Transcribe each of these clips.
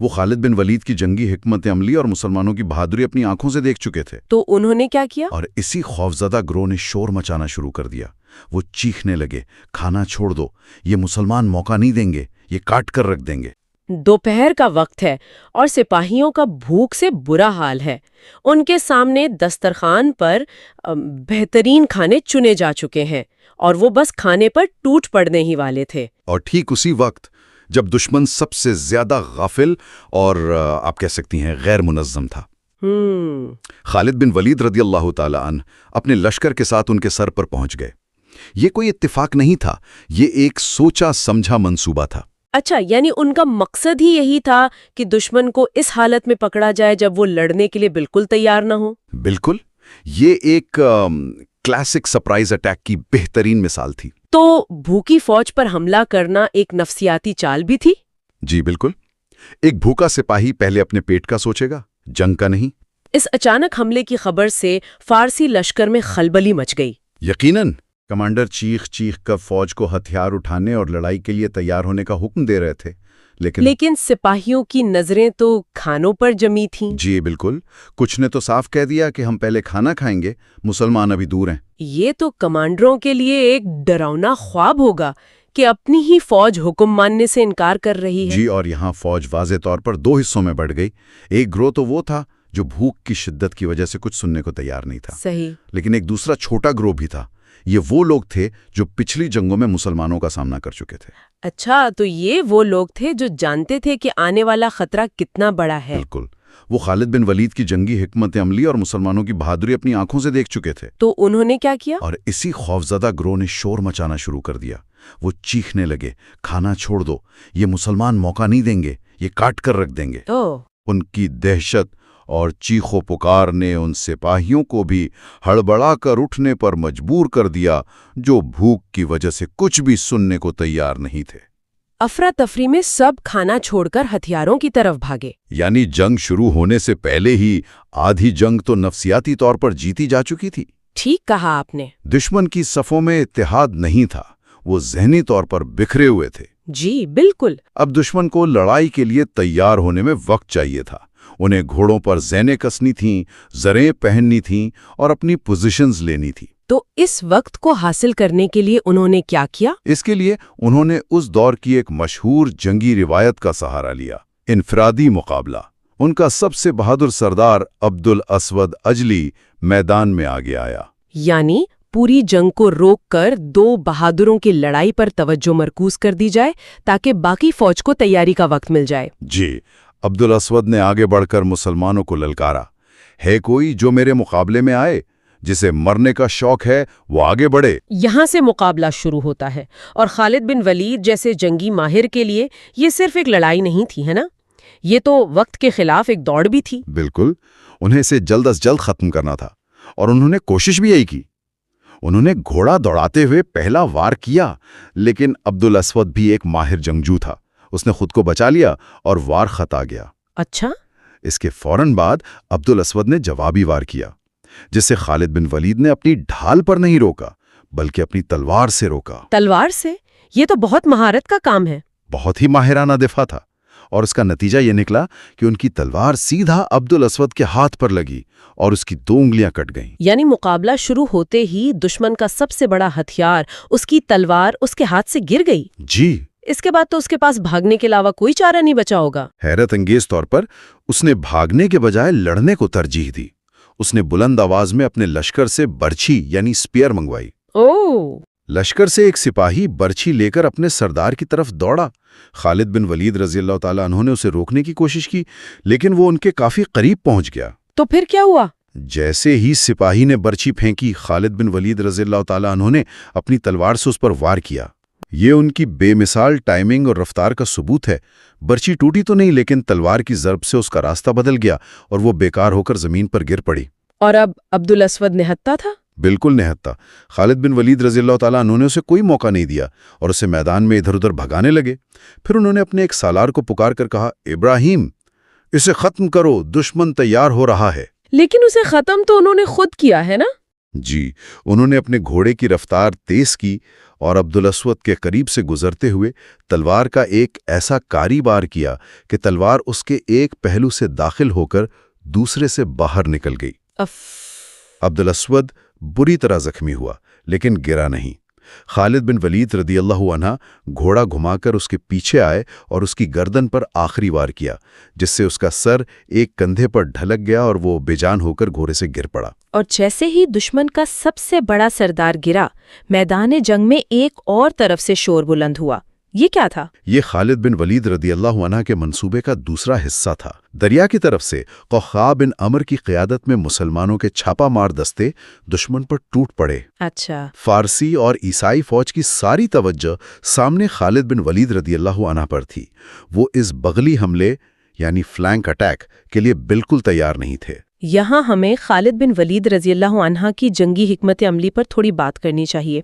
وہ خالد بن ولید کی جنگی حکمت عملی اور مسلمانوں کی بہادری اپنی آنکھوں سے دیکھ چکے تھے۔ تو انہوں نے کیا کیا؟ اور اسی خوفزدہ گروہ نے شور مچانا شروع کر دیا۔ وہ چیخنے لگے، کھانا چھوڑ دو، یہ مسلمان موقع نہیں دیں گے، یہ کاٹ کر رکھ دیں گے۔ دوپہر کا وقت ہے اور سپاہیوں کا بھوک سے برا حال ہے۔ ان کے سامنے دسترخوان پر بہترین کھانے چنے جا چکے ہیں اور وہ بس کھانے پر ٹوٹ پڑنے ہی والے تھے۔ اور ٹھیک اسی وقت جب دشمن سب سے زیادہ غافل اور آپ کہہ سکتی ہیں غیر منظم تھا، خالد بن ولید رضی اللہ تعالی عنہ اپنے لشکر کے ساتھ ان کے سر پر پہنچ گئے۔ یہ کوئی اتفاق نہیں تھا، یہ ایک سوچا سمجھا منصوبہ تھا۔ اچھا، یعنی ان کا مقصد ہی یہی تھا کہ دشمن کو اس حالت میں پکڑا جائے جب وہ لڑنے کے لیے بالکل تیار نہ ہو؟ بالکل، یہ ایک کلاسک سرپرائز اٹیک کی بہترین مثال تھی۔ تو بھوکی فوج پر حملہ کرنا ایک نفسیاتی چال بھی تھی؟ جی بالکل، ایک بھوکا سپاہی پہلے اپنے پیٹ کا سوچے گا، جنگ کا نہیں۔ اس اچانک حملے کی خبر سے فارسی لشکر میں خلبلی مچ گئی۔ یقیناً کمانڈر چیخ کر فوج کو ہتھیار اٹھانے اور لڑائی کے لیے تیار ہونے کا حکم دے رہے تھے، لیکن سپاہیوں کی نظریں تو کھانوں پر جمی تھیں۔ جی بالکل، کچھ نے تو صاف کہہ دیا کہ ہم پہلے کھانا کھائیں گے، مسلمان ابھی دور ہیں۔ یہ تو کمانڈروں کے لیے ایک ڈراؤنا خواب ہوگا کہ اپنی ہی فوج حکم ماننے سے انکار کر رہی ہے۔ جی، اور یہاں فوج واضح طور پر دو حصوں میں بڑھ گئی۔ ایک گروہ تو وہ تھا جو بھوک کی شدت کی وجہ سے کچھ سننے کو تیار نہیں تھا، صحیح، لیکن ایک دوسرا چھوٹا گروہ بھی تھا۔ یہ وہ لوگ تھے جو پچھلی جنگوں میں مسلمانوں کا سامنا کر چکے تھے۔ اچھا، تو یہ وہ لوگ تھے جو جانتے تھے کہ آنے والا خطرہ کتنا بڑا ہے۔ بالکل، وہ خالد بن ولید کی جنگی حکمت عملی اور مسلمانوں کی بہادری اپنی آنکھوں سے دیکھ چکے تھے۔ تو انہوں نے کیا کیا؟ اور اسی خوفزدہ گروہ نے شور مچانا شروع کر دیا۔ وہ چیخنے لگے، کھانا چھوڑ دو، یہ مسلمان موقع نہیں دیں گے، یہ کاٹ کر رکھ دیں گے۔ ان کی دہشت اور چیخ و پکار نے ان سپاہیوں کو بھی ہڑبڑا کر اٹھنے پر مجبور کر دیا جو بھوک کی وجہ سے کچھ بھی سننے کو تیار نہیں تھے۔ افراتفری میں سب کھانا چھوڑ کر ہتھیاروں کی طرف بھاگے۔ یعنی جنگ شروع ہونے سے پہلے ہی آدھی جنگ تو نفسیاتی طور پر جیتی جا چکی تھی۔ ٹھیک کہا آپ نے۔ دشمن کی صفوں میں اتحاد نہیں تھا، وہ ذہنی طور پر بکھرے ہوئے تھے۔ جی بالکل۔ اب دشمن کو لڑائی کے لیے تیار ہونے میں وقت چاہیے تھا۔ انہیں گھوڑوں پر زینے کسنی تھیں، زریں پہننی تھیں اور اپنی پوزیشنز لینی تھی۔ تو اس وقت کو حاصل کرنے کے لیے انہوں نے کیا کیا؟ اس کے لیے انہوں نے اس دور کی ایک مشہور جنگی روایت کا سہارا لیا، انفرادی مقابلہ۔ ان کا سب سے بہادر سردار عبد الاسود اجلی میدان میں آگے آیا۔ یعنی پوری جنگ کو روک کر دو بہادروں کی لڑائی پر توجہ مرکوز کر دی جائے تاکہ باقی فوج کو تیاری کا وقت مل جائے۔ جی، عبد الاسود نے آگے بڑھ کر مسلمانوں کو للکارا، ہے کوئی جو میرے مقابلے میں آئے؟ جسے مرنے کا شوق ہے وہ آگے بڑھے۔ یہاں سے مقابلہ شروع ہوتا ہے، اور خالد بن ولید جیسے جنگی ماہر کے لیے یہ صرف ایک لڑائی نہیں تھی، ہے نا؟ یہ تو وقت کے خلاف ایک دوڑ بھی تھی۔ بالکل، انہیں اسے جلد از جلد ختم کرنا تھا، اور انہوں نے کوشش بھی یہی کی۔ انہوں نے گھوڑا دوڑاتے ہوئے پہلا وار کیا، لیکن عبد الاسود بھی ایک ماہر جنگجو تھا۔ اس نے خود کو بچا لیا اور وار خطا گیا۔ اچھا؟ اس کے فوراً بعد عبد الاسود نے جوابی وار کیا، جس سے خالد بن ولید نے اپنی ڈھال پر نہیں روکا بلکہ اپنی تلوار سے روکا۔ تلوار سے؟ یہ تو بہت مہارت کا کام ہے۔ بہت ہی ماہرانہ دفاع تھا، اور اس کا نتیجہ یہ نکلا کہ ان کی تلوار سیدھا عبد الاسود کے ہاتھ پر لگی اور اس کی 2 انگلیاں کٹ گئیں۔ یعنی مقابلہ شروع ہوتے ہی دشمن کا سب سے بڑا ہتھیار، اس کی تلوار، اس کے ہاتھ سے گر گئی۔ جی۔ اس کے بعد تو اس کے پاس بھاگنے کے علاوہ کوئی چارہ نہیں بچا ہوگا۔ حیرت انگیز طور پر اس نے بھاگنے کے بجائے لڑنے کو ترجیح دی۔ اس نے بلند آواز میں اپنے لشکر سے برچھی یعنی سپیئر منگوائی۔ لشکر سے ایک سپاہی برچھی لے کر اپنے سردار کی طرف دوڑا۔ خالد بن ولید رضی اللہ تعالیٰ عنہ نے اسے روکنے کی کوشش کی، لیکن وہ ان کے کافی قریب پہنچ گیا۔ تو پھر کیا ہوا؟ جیسے ہی سپاہی نے برچھی پھینکی، خالد بن ولید رضی اللہ تعالیٰ عنہ نے اپنی تلوار سے اس پر وار کیا۔ یہ ان کی بے مثال ٹائمنگ اور رفتار کا ثبوت ہے۔ برچھی ٹوٹی تو نہیں، لیکن تلوار کی ضرب سے اس کا راستہ بدل گیا اور وہ بیکار ہو کر زمین پر گر پڑی۔ اور اب عبد الاسود نہتا تھا؟ بالکل نہتا۔ خالد بن ولید رضی اللہ تعالیٰ عنہ نے اسے کوئی موقع نہیں دیا اور اسے میدان میں ادھر ادھر بھگانے لگے۔ پھر انہوں نے اپنے ایک سالار کو پکار کر کہا، ابراہیم، اسے ختم کرو، دشمن تیار ہو رہا ہے۔ لیکن اسے ختم تو انہوں نے خود کیا ہے نا؟ جی، انہوں نے اپنے گھوڑے کی رفتار تیز کی اور عبدالاسود کے قریب سے گزرتے ہوئے تلوار کا ایک ایسا کاری بار کیا کہ تلوار اس کے ایک پہلو سے داخل ہو کر دوسرے سے باہر نکل گئی۔ عبدالاسود بری طرح زخمی ہوا لیکن گرا نہیں۔ خالد بن ولید رضی اللہ عنہ گھوڑا گھما کر اس کے پیچھے آئے اور اس کی گردن پر آخری وار کیا، جس سے اس کا سر ایک کندھے پر ڈھلک گیا اور وہ بے جان ہو کر گھوڑے سے گر پڑا۔ اور جیسے ہی دشمن کا سب سے بڑا سردار گرا، میدان جنگ میں ایک اور طرف سے شور بلند ہوا۔ یہ کیا تھا؟ یہ خالد بن ولید رضی اللہ عنہ کے منصوبے کا دوسرا حصہ تھا۔ دریا کی طرف سے قحقاع بن عمر کی قیادت میں مسلمانوں کے چھاپا مار دستے دشمن پر ٹوٹ پڑے۔ اچھا۔ فارسی اور عیسائی فوج کی ساری توجہ سامنے خالد بن ولید رضی اللہ عنہ پر تھی۔ وہ اس بغلی حملے یعنی فلینک اٹیک کے لیے بالکل تیار نہیں تھے۔ یہاں ہمیں خالد بن ولید رضی اللہ عنہ کی جنگی حکمت عملی پر تھوڑی بات کرنی چاہیے۔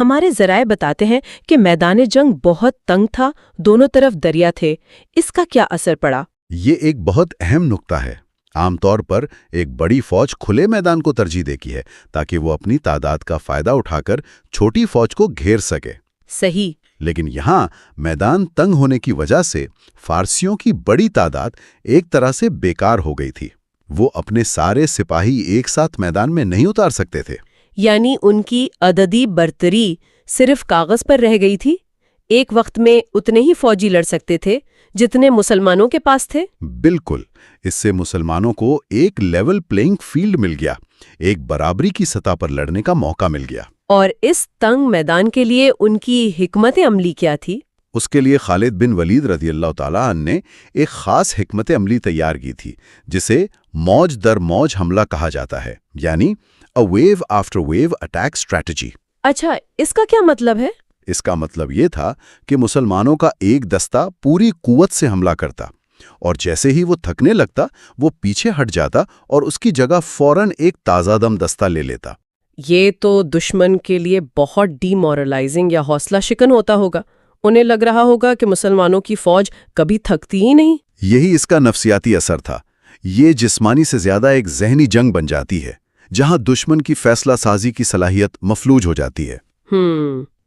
ہمارے ذرائع بتاتے ہیں کہ میدان جنگ بہت تنگ تھا، دونوں طرف دریا تھے۔ اس کا کیا اثر پڑا؟ یہ ایک بہت اہم نکتہ ہے۔ عام طور پر ایک بڑی فوج کھلے میدان کو ترجیح دیتی ہے تاکہ وہ اپنی تعداد کا فائدہ اٹھا کر چھوٹی فوج کو گھیر سکے۔ صحیح۔ لیکن یہاں میدان تنگ ہونے کی وجہ سے فارسیوں کی بڑی تعداد ایک طرح سے بیکار ہو گئی تھی۔ وہ اپنے سارے سپاہی ایک ساتھ میدان میں نہیں اتار سکتے تھے۔ یعنی ان کی عددی برتری صرف کاغذ پر رہ گئی تھی۔ ایک وقت میں اتنے ہی فوجی لڑ سکتے تھے جتنے مسلمانوں کے پاس تھے۔ بالکل۔ اس سے مسلمانوں کو ایک لیول پلینگ فیلڈ مل گیا، ایک برابری کی سطح پر لڑنے کا موقع مل گیا۔ اور اس تنگ میدان کے لیے ان کی حکمت عملی کیا تھی؟ اس کے لیے خالد بن ولید رضی اللہ تعالیٰ عنہ نے ایک خاص حکمت عملی تیار کی تھی جسے موج در موج حملہ کہا جاتا ہے، یعنی a wave after wave attack strategy۔ اچھا، اس کا کیا مطلب ہے؟ اس کا مطلب یہ تھا کہ مسلمانوں کا ایک دستہ پوری قوت سے حملہ کرتا اور جیسے ہی وہ تھکنے لگتا وہ پیچھے ہٹ جاتا اور اس کی جگہ فوراً ایک تازہ دم دستہ لے لیتا۔ یہ تو دشمن کے لیے بہت ڈی مورلائزنگ یا حوصلہ شکن ہوتا ہوگا۔ انہیں لگ رہا ہوگا کہ مسلمانوں کی فوج کبھی تھکتی ہی نہیں۔ یہی اس کا نفسیاتی اثر تھا۔ یہ جسمانی سے زیادہ ایک ذہنی جنگ بن جاتی ہے جہاں دشمن کی فیصلہ سازی کی صلاحیت مفلوج ہو جاتی ہے۔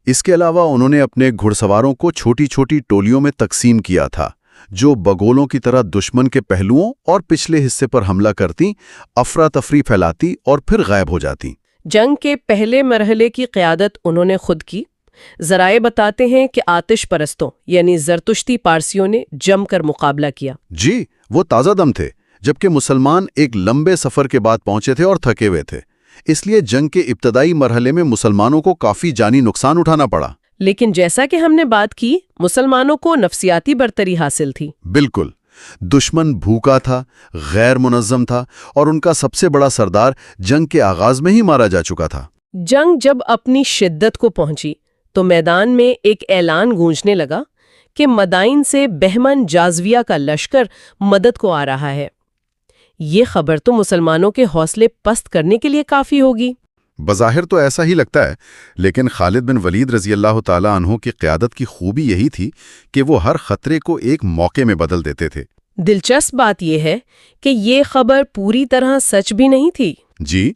اس کے علاوہ انہوں نے اپنے گھڑ سواروں کو چھوٹی چھوٹی ٹولیوں میں تقسیم کیا تھا جو بگولوں کی طرح دشمن کے پہلوؤں اور پچھلے حصے پر حملہ کرتی، افراتفری پھیلاتی اور پھر غائب ہو جاتی۔ جنگ کے پہلے مرحلے کی قیادت انہوں نے خود کی۔ ذرائع بتاتے ہیں کہ آتش پرستوں یعنی زرتشتی پارسیوں نے جم کر مقابلہ کیا۔ جی، وہ تازہ دم تھے، جبکہ مسلمان ایک لمبے سفر کے بعد پہنچے تھے اور تھکے ہوئے تھے۔ اس لیے جنگ کے ابتدائی مرحلے میں مسلمانوں کو کافی جانی نقصان اٹھانا پڑا۔ لیکن جیسا کہ ہم نے بات کی، مسلمانوں کو نفسیاتی برتری حاصل تھی۔ بالکل۔ دشمن بھوکا تھا، غیر منظم تھا اور ان کا سب سے بڑا سردار جنگ کے آغاز میں ہی مارا جا چکا تھا۔ جنگ جب اپنی شدت کو پہنچی تو میدان میں ایک اعلان گونجنے لگا کہ مدائن سے بہمن جازویہ کا لشکر مدد کو آ رہا ہے۔ یہ خبر تو مسلمانوں کے حوصلے پست کرنے کے لیے کافی ہوگی۔ بظاہر تو ایسا ہی لگتا ہے، لیکن خالد بن ولید رضی اللہ تعالیٰ عنہ کی قیادت کی خوبی یہی تھی کہ وہ ہر خطرے کو ایک موقع میں بدل دیتے تھے۔ دلچسپ بات یہ ہے کہ یہ خبر پوری طرح سچ بھی نہیں تھی۔ جی،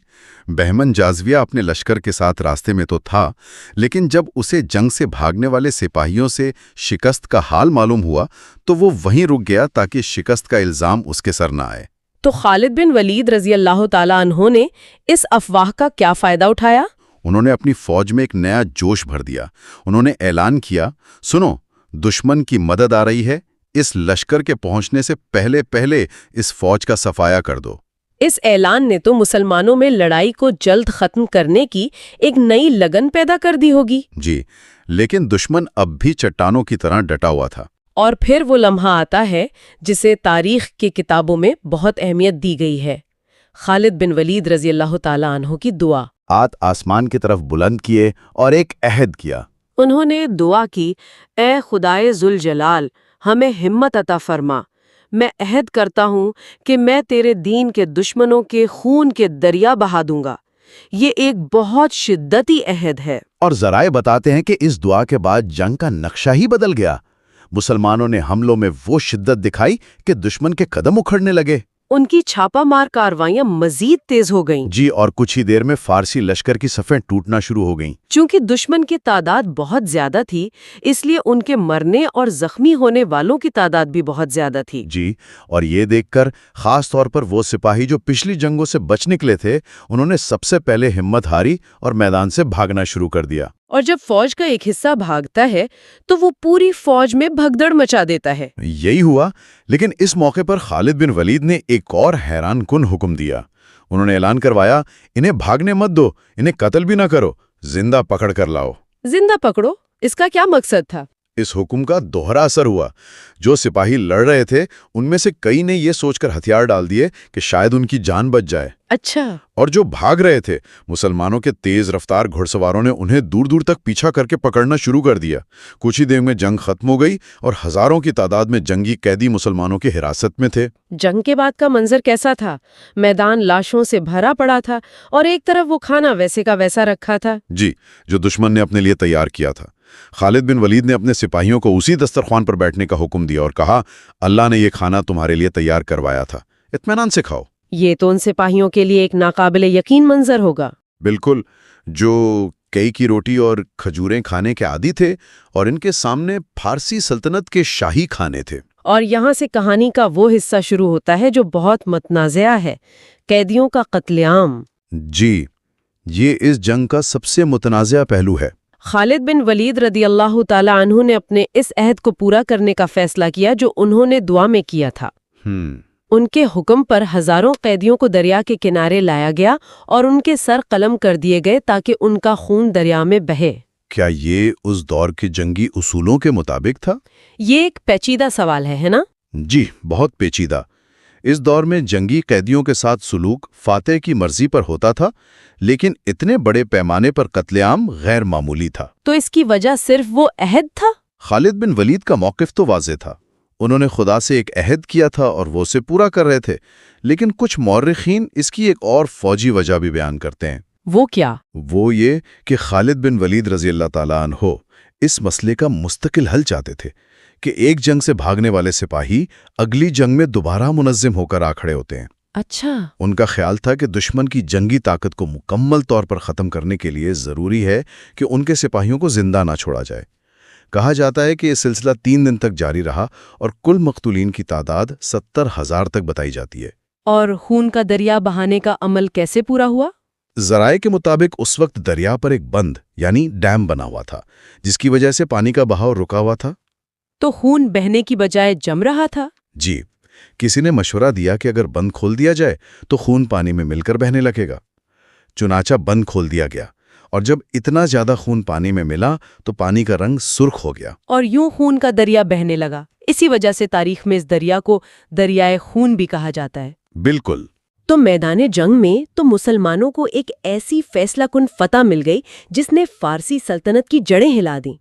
بہمن جازویہ اپنے لشکر کے ساتھ راستے میں تو تھا، لیکن جب اسے جنگ سے بھاگنے والے سپاہیوں سے شکست کا حال معلوم ہوا تو وہ وہیں رک گیا تاکہ شکست کا الزام اس کے سر نہ آئے۔ تو خالد بن ولید رضی اللہ تعالیٰ عنہ نے اس افواہ کا کیا فائدہ اٹھایا؟ انہوں نے اپنی فوج میں ایک نیا جوش بھر دیا۔ انہوں نے اعلان کیا، سنو، دشمن کی مدد آ رہی ہے، اس لشکر کے پہنچنے سے پہلے اس فوج کا صفایا کر دو۔ اس اعلان نے تو مسلمانوں میں لڑائی کو جلد ختم کرنے کی ایک نئی لگن پیدا کر دی ہوگی۔ جی، لیکن دشمن اب بھی چٹانوں کی طرح ڈٹا ہوا تھا۔ اور پھر وہ لمحہ آتا ہے جسے تاریخ کی کتابوں میں بہت اہمیت دی گئی ہے، خالد بن ولید رضی اللہ تعالیٰ عنہ کی دعا۔ ہاتھ آسمان کی طرف بلند کیے اور ایک عہد کیا۔ انہوں نے دعا کی، اے خدائے ذوالجلال، ہمیں ہمت عطا فرما۔ میں عہد کرتا ہوں کہ میں تیرے دین کے دشمنوں کے خون کے دریا بہا دوں گا۔ یہ ایک بہت شدتی عہد ہے۔ اور ذرائع بتاتے ہیں کہ اس دعا کے بعد جنگ کا نقشہ ہی بدل گیا۔ مسلمانوں نے حملوں میں وہ شدت دکھائی کہ دشمن کے قدم اکھڑنے لگے۔ ان کی چھاپا مار کارروائیاں مزید تیز ہو گئیں۔ جی، اور کچھ ہی دیر میں فارسی لشکر کی صفیں ٹوٹنا شروع ہو گئیں۔ چونکہ دشمن کی تعداد بہت زیادہ تھی، اس لیے ان کے مرنے اور زخمی ہونے والوں کی تعداد بھی بہت زیادہ تھی۔ جی، اور یہ دیکھ کر خاص طور پر وہ سپاہی جو پچھلی جنگوں سے بچ نکلے تھے، انہوں نے سب سے پہلے ہمت ہاری اور میدان سے بھاگنا شروع کر دیا۔ اور جب فوج کا ایک حصہ بھاگتا ہے تو وہ پوری فوج میں بھگدڑ مچا دیتا ہے۔ یہی ہوا، لیکن اس موقع پر خالد بن ولید نے ایک اور حیران کن حکم دیا۔ انہوں نے اعلان کروایا، انہیں بھاگنے مت دو، انہیں قتل بھی نہ کرو، زندہ پکڑ کر لاؤ۔ زندہ پکڑو، اس کا کیا مقصد تھا؟ اس حکم کا دوہرا اثر ہوا۔ جو سپاہی لڑ رہے تھے ان میں سے کئی نے یہ سوچ کر ہتھیار ڈال دیے کہ شاید ان کی جان بچ جائے۔ اچھا۔ اور جو بھاگ رہے تھے مسلمانوں کے تیز رفتار گھڑ سواروں نے انہیں دور دور تک پیچھا کر کے پکڑنا شروع کر دیا۔ کچھ ہی دیر میں جنگ ختم ہو گئی اور ہزاروں کی تعداد میں جنگی قیدی مسلمانوں کی حراست میں تھے۔ جنگ کے بعد کا منظر کیسا تھا؟ میدان لاشوں سے بھرا پڑا تھا اور ایک طرف وہ کھانا ویسے کا ویسا رکھا تھا۔ جی، جو دشمن نے اپنے لیے تیار کیا تھا۔ خالد بن ولید نے اپنے سپاہیوں کو اسی دسترخوان پر بیٹھنے کا حکم دیا اور کہا، اللہ نے یہ کھانا تمہارے لیے تیار کروایا تھا، اطمینان سے کھاؤ۔ یہ تو ان سپاہیوں کے لیے ایک ناقابل یقین منظر ہوگا۔ بالکل، جو کئی کی روٹی اور کھجوریں کھانے کے عادی تھے، اور ان کے سامنے فارسی سلطنت کے شاہی کھانے تھے۔ اور یہاں سے کہانی کا وہ حصہ شروع ہوتا ہے جو بہت متنازع ہے، قیدیوں کا قتل عام۔ جی، یہ اس جنگ کا سب سے متنازع پہلو ہے۔ خالد بن ولید رضی اللہ تعالی عنہ نے اپنے اس عہد کو پورا کرنے کا فیصلہ کیا جو انہوں نے دعا میں کیا تھا۔ ان کے حکم پر ہزاروں قیدیوں کو دریا کے کنارے لایا گیا اور ان کے سر قلم کر دیے گئے تاکہ ان کا خون دریا میں بہے۔ کیا یہ اس دور کے جنگی اصولوں کے مطابق تھا؟ یہ ایک پیچیدہ سوال ہے نا؟ جی، بہت پیچیدہ۔ اس دور میں جنگی قیدیوں کے ساتھ سلوک فاتح کی مرضی پر ہوتا تھا، لیکن اتنے بڑے پیمانے پر قتل عام غیر معمولی تھا۔ تو اس کی وجہ صرف وہ عہد تھا؟ خالد بن ولید کا موقف تو واضح تھا۔ انہوں نے خدا سے ایک عہد کیا تھا اور وہ اسے پورا کر رہے تھے، لیکن کچھ مورخین اس کی ایک اور فوجی وجہ بھی بیان کرتے ہیں۔ وہ کیا؟ وہ یہ کہ خالد بن ولید رضی اللہ تعالیٰ عنہ اس مسئلے کا مستقل حل چاہتے تھے کہ ایک جنگ سے بھاگنے والے سپاہی اگلی جنگ میں دوبارہ منظم ہو کر آ کھڑے ہوتے ہیں۔ اچھا۔ ان کا خیال تھا کہ دشمن کی جنگی طاقت کو مکمل طور پر ختم کرنے کے لیے ضروری ہے کہ ان کے سپاہیوں کو زندہ نہ چھوڑا جائے۔ کہا جاتا ہے کہ یہ سلسلہ 3 دن تک جاری رہا اور کل مقتولین کی تعداد 70,000 تک بتائی جاتی ہے۔ اور خون کا دریا بہانے کا عمل کیسے پورا ہوا؟ ذرائع کے مطابق اس وقت دریا پر ایک بند یعنی ڈیم بنا ہوا تھا، جس کی وجہ سے پانی کا بہاؤ رکا ہوا تھا۔ تو خون بہنے کی بجائے جم رہا تھا؟ جی، کسی نے مشورہ دیا کہ اگر بند کھول دیا جائے تو خون پانی میں مل کر بہنے لگے گا۔ چنانچہ بند کھول دیا گیا، اور جب اتنا زیادہ خون پانی میں ملا تو پانی کا رنگ سرخ ہو گیا، اور یوں خون کا دریا بہنے لگا۔ اسی وجہ سے تاریخ میں اس دریا کو دریائے خون بھی کہا جاتا ہے۔ بالکل۔ تو میدان جنگ میں تو مسلمانوں کو ایک ایسی فیصلہ کن فتح مل گئی جس نے فارسی سلطنت کی جڑیں ہلا دیں۔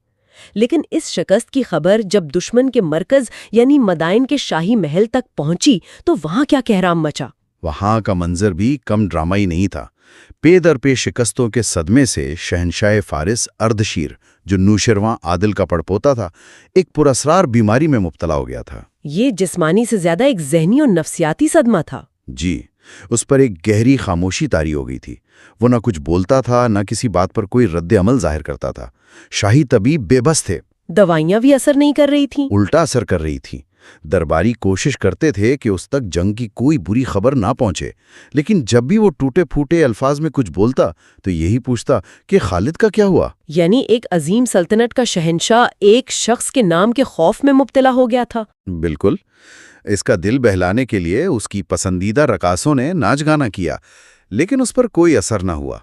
لیکن اس شکست کی خبر جب دشمن کے مرکز یعنی مدائن کے شاہی محل تک پہنچی تو وہاں کیا کہرام مچا؟ وہاں کا منظر بھی کم ڈرامائی نہیں تھا۔ پے در پے شکستوں کے صدمے سے شہنشاہ فارس اردشیر، جو نوشرواں عادل کا پڑپوتا تھا، ایک پراسرار بیماری میں مبتلا ہو گیا تھا۔ یہ جسمانی سے زیادہ ایک ذہنی اور نفسیاتی صدمہ تھا۔ جی، اس پر ایک گہری خاموشی طاری ہو گئی تھی۔ وہ نہ کچھ بولتا تھا، نہ کسی بات پر کوئی رد عمل ظاہر کرتا تھا۔ شاہی طبیب بے بس تھے۔ دوائیاں بھی اثر نہیں کر رہی تھیں، الٹا اثر کر رہی تھیں۔ درباری کوشش کرتے تھے کہ اس تک جنگ کی کوئی بری خبر نہ پہنچے، لیکن جب بھی وہ ٹوٹے پھوٹے الفاظ میں کچھ بولتا تو یہی پوچھتا کہ خالد کا کیا ہوا؟ یعنی ایک عظیم سلطنت کا شہنشاہ ایک شخص کے نام کے خوف میں مبتلا ہو گیا تھا۔ بالکل۔ اس کا دل بہلانے کے لیے اس کی پسندیدہ رقاصوں نے ناچ گانا کیا، لیکن اس پر کوئی اثر نہ ہوا۔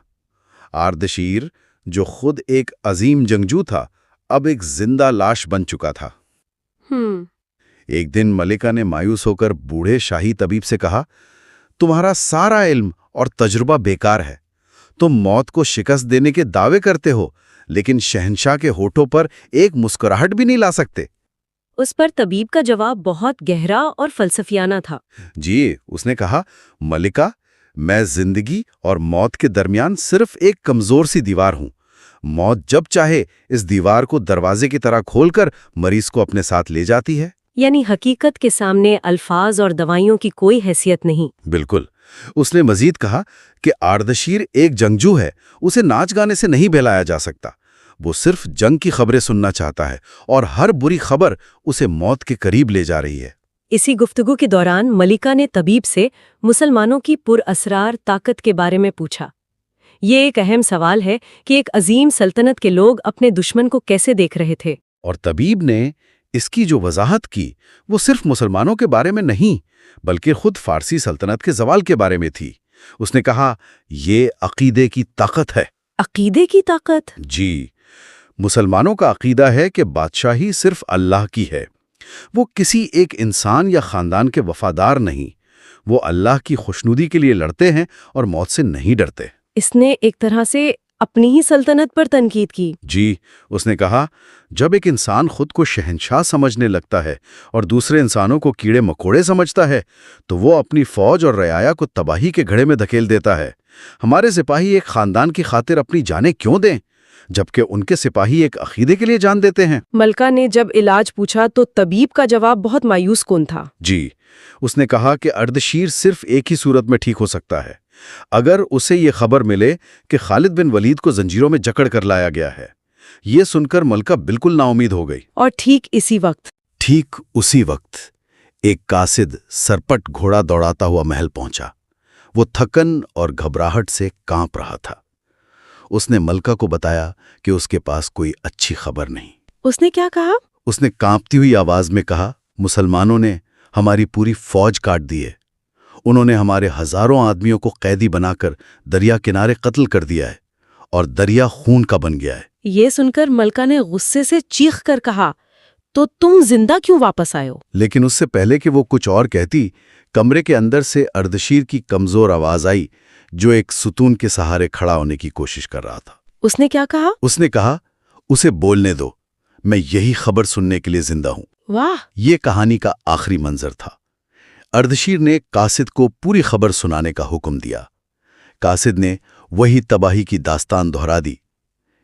اردشیر، جو خود ایک عظیم جنگجو تھا، اب ایک زندہ لاش بن چکا تھا۔ ایک دن ملکہ نے مایوس ہو کر بوڑھے شاہی طبیب سے کہا، تمہارا سارا علم اور تجربہ بیکار ہے۔ تم موت کو شکست دینے کے دعوے کرتے ہو، لیکن شہنشاہ کے ہونٹوں پر ایک مسکراہٹ بھی نہیں لا سکتے۔ اس پر طبیب کا جواب بہت گہرا اور فلسفیانہ تھا۔ جی، اس نے کہا، ملکہ، میں زندگی اور موت کے درمیان صرف ایک کمزور سی دیوار ہوں۔ موت جب چاہے اس دیوار کو دروازے کی طرح کھول کر مریض کو اپنے ساتھ لے جاتی ہے۔ یعنی حقیقت کے سامنے الفاظ اور دوائیوں کی کوئی حیثیت نہیں۔ بالکل۔ اس نے مزید کہا کہ آردشیر ایک جنگجو ہے، اسے ناچ گانے سے نہیں بہلایا جا سکتا۔ وہ صرف جنگ کی خبریں سننا چاہتا ہے اور ہر بری خبر اسے موت کے قریب لے جا رہی ہے۔ اسی گفتگو کے دوران ملکہ نے طبیب سے مسلمانوں کی پر اسرار طاقت کے بارے میں پوچھا۔ یہ ایک اہم سوال ہے کہ ایک عظیم سلطنت کے لوگ اپنے دشمن کو کیسے دیکھ رہے تھے، اور طبیب نے اس کی جو وضاحت کی وہ صرف مسلمانوں کے بارے میں نہیں بلکہ خود فارسی سلطنت کے زوال کے بارے میں تھی۔ اس نے کہا یہ عقیدے کی طاقت ہے۔ عقیدے کی طاقت؟ جی، مسلمانوں کا عقیدہ ہے کہ بادشاہی صرف اللہ کی ہے۔ وہ کسی ایک انسان یا خاندان کے وفادار نہیں، وہ اللہ کی خوشنودی کے لیے لڑتے ہیں اور موت سے نہیں ڈرتے۔ اس نے ایک طرح سے اپنی ہی سلطنت پر تنقید کی۔ جی، اس نے کہا جب ایک انسان خود کو شہنشاہ سمجھنے لگتا ہے اور دوسرے انسانوں کو کیڑے مکوڑے سمجھتا ہے تو وہ اپنی فوج اور رعایا کو تباہی کے گھڑے میں دھکیل دیتا ہے۔ ہمارے سپاہی ایک خاندان کی خاطر اپنی جانیں کیوں دیں جبکہ ان کے سپاہی ایک عقیدے کے لیے جان دیتے ہیں؟ ملکہ نے جب علاج پوچھا تو طبیب کا جواب بہت مایوس کن تھا۔ جی، اس نے کہا کہ اردشیر صرف ایک ہی صورت میں ٹھیک ہو سکتا ہے، اگر اسے یہ خبر ملے کہ خالد بن ولید کو زنجیروں میں جکڑ کر لایا گیا ہے۔ یہ سن کر ملکہ بالکل نا امید ہو گئی۔ اور ٹھیک اسی وقت ایک قاصد سرپٹ گھوڑا دوڑاتا ہوا محل پہنچا۔ وہ تھکن اور گھبراہٹ سے کانپ رہا تھا۔ اس نے ملکہ کو بتایا کہ اس کے پاس کوئی اچھی خبر نہیں۔ اس نے کیا کہا؟ اس نے کانپتی ہوئی آواز میں کہا، مسلمانوں نے ہماری پوری فوج کاٹ دی ہے۔ انہوں نے ہمارے ہزاروں آدمیوں کو قیدی بنا کر دریا کنارے قتل کر دیا ہے اور دریا خون کا بن گیا ہے۔ یہ سن کر ملکہ نے غصے سے چیخ کر کہا، تو تم زندہ کیوں واپس آئے ہو؟ لیکن اس سے پہلے کہ وہ کچھ اور کہتی، کمرے کے اندر سے اردشیر کی کمزور آواز آئی جو ایک ستون کے سہارے کھڑا ہونے کی کوشش کر رہا تھا۔ اس نے کیا کہا؟ اس نے کہا، اسے بولنے دو، میں یہی خبر سننے کے لیے زندہ ہوں۔ واہ! یہ کہانی کا آخری منظر تھا۔ اردشیر نے قاصد کو پوری خبر سنانے کا حکم دیا۔ قاصد نے وہی تباہی کی داستان دہرا دی۔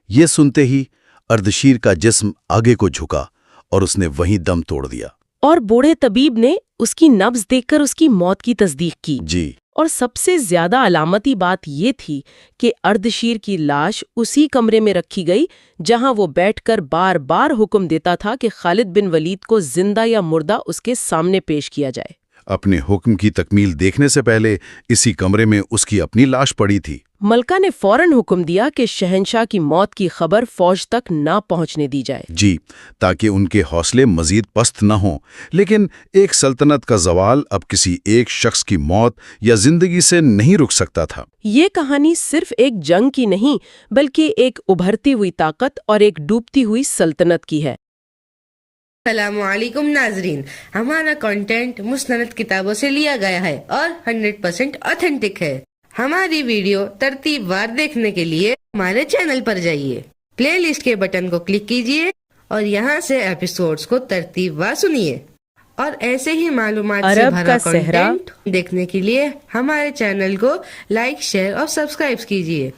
یہ سنتے ہی اردشیر کا جسم آگے کو جھکا اور اس نے وہیں دم توڑ دیا۔ اور بوڑھے طبیب نے اس کی نبض دیکھ کر اس کی موت کی تصدیق کی۔ جی، اور سب سے زیادہ علامتی بات یہ تھی کہ اردشیر کی لاش اسی کمرے میں رکھی گئی جہاں وہ بیٹھ کر بار بار حکم دیتا تھا کہ خالد بن ولید کو زندہ یا مردہ اس کے سامنے پیش کیا جائے۔ اپنے حکم کی تکمیل دیکھنے سے پہلے اسی کمرے میں اس کی اپنی لاش پڑی تھی۔ ملکہ نے فوراً حکم دیا کہ شہنشاہ کی موت کی خبر فوج تک نہ پہنچنے دی جائے۔ جی، تاکہ ان کے حوصلے مزید پست نہ ہوں۔ لیکن ایک سلطنت کا زوال اب کسی ایک شخص کی موت یا زندگی سے نہیں رک سکتا تھا۔ یہ کہانی صرف ایک جنگ کی نہیں بلکہ ایک ابھرتی ہوئی طاقت اور ایک ڈوبتی ہوئی سلطنت کی ہے۔ السلام علیکم ناظرین، ہمارا کنٹینٹ مستند کتابوں سے لیا گیا ہے اور 100% آتھینٹک ہے۔ ہماری ویڈیو ترتیب وار دیکھنے کے لیے ہمارے چینل پر جائیے، پلے لسٹ کے بٹن کو کلک کیجیے اور یہاں سے ایپیسوڈز کو ترتیب وار سنیے۔ اور ایسے ہی معلومات سے عرب بھرا کا صحرا کنٹینٹ دیکھنے کے لیے ہمارے چینل کو لائک، شیئر اور سبسکرائب کیجیے۔